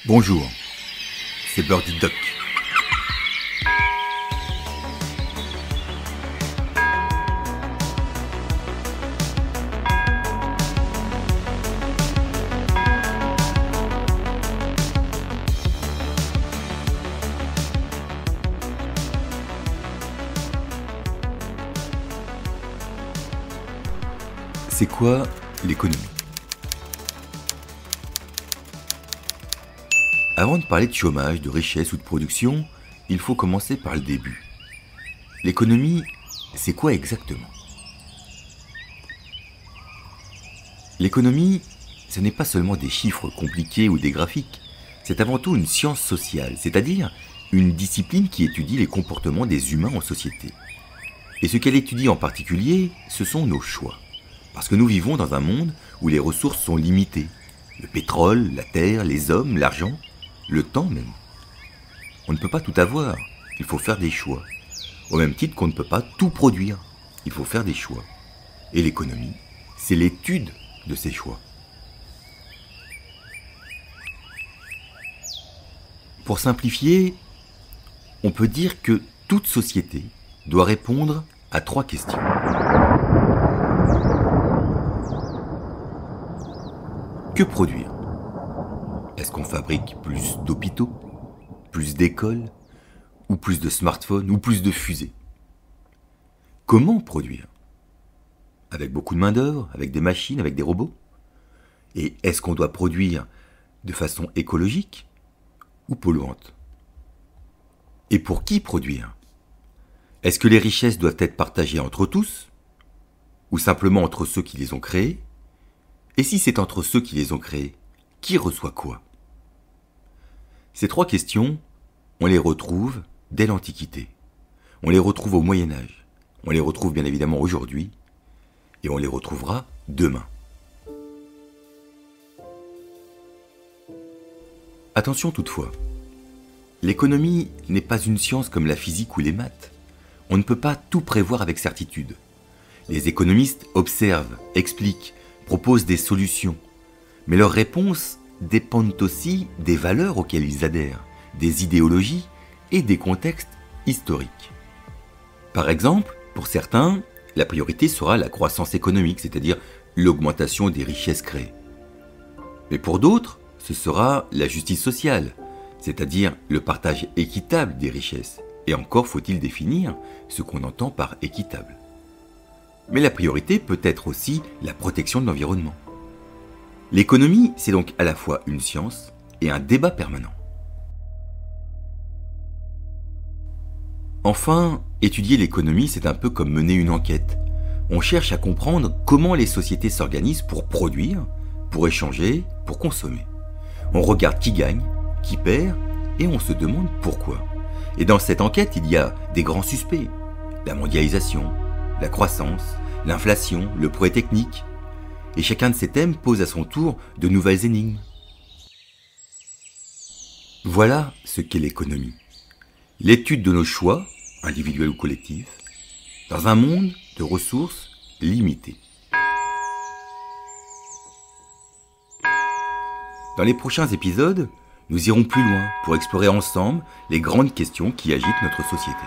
Bonjour, c'est Birdie Duck. C'est quoi l'économie ? Avant de parler de chômage, de richesse ou de production, il faut commencer par le début. L'économie, c'est quoi exactement ? L'économie, ce n'est pas seulement des chiffres compliqués ou des graphiques, c'est avant tout une science sociale, c'est-à-dire une discipline qui étudie les comportements des humains en société. Et ce qu'elle étudie en particulier, ce sont nos choix. Parce que nous vivons dans un monde où les ressources sont limitées. Le pétrole, la terre, les hommes, l'argent, le temps même. On ne peut pas tout avoir, il faut faire des choix. Au même titre qu'on ne peut pas tout produire, il faut faire des choix. Et l'économie, c'est l'étude de ces choix. Pour simplifier, on peut dire que toute société doit répondre à 3 questions. Que produire ? Est-ce qu'on fabrique plus d'hôpitaux, plus d'écoles, ou plus de smartphones, ou plus de fusées ? Comment produire ? Avec beaucoup de main-d'œuvre, avec des machines, avec des robots ? Et est-ce qu'on doit produire de façon écologique ou polluante ? Et pour qui produire ? Est-ce que les richesses doivent être partagées entre tous, ou simplement entre ceux qui les ont créées ? Et si c'est entre ceux qui les ont créés, qui reçoit quoi ? Ces 3 questions, on les retrouve dès l'Antiquité. On les retrouve au Moyen-Âge. On les retrouve bien évidemment aujourd'hui. Et on les retrouvera demain. Attention toutefois, l'économie n'est pas une science comme la physique ou les maths. On ne peut pas tout prévoir avec certitude. Les économistes observent, expliquent, proposent des solutions. Mais leurs réponses dépendent aussi des valeurs auxquelles ils adhèrent, des idéologies et des contextes historiques. Par exemple, pour certains, la priorité sera la croissance économique, c'est-à-dire l'augmentation des richesses créées. Mais pour d'autres, ce sera la justice sociale, c'est-à-dire le partage équitable des richesses. Et encore faut-il définir ce qu'on entend par équitable. Mais la priorité peut être aussi la protection de l'environnement. L'économie, c'est donc à la fois une science et un débat permanent. Enfin, étudier l'économie, c'est un peu comme mener une enquête. On cherche à comprendre comment les sociétés s'organisent pour produire, pour échanger, pour consommer. On regarde qui gagne, qui perd, et on se demande pourquoi. Et dans cette enquête, il y a des grands suspects. La mondialisation, la croissance, l'inflation, le progrès technique. Et chacun de ces thèmes pose à son tour de nouvelles énigmes. Voilà ce qu'est l'économie. L'étude de nos choix, individuels ou collectifs, dans un monde de ressources limitées. Dans les prochains épisodes, nous irons plus loin pour explorer ensemble les grandes questions qui agitent notre société.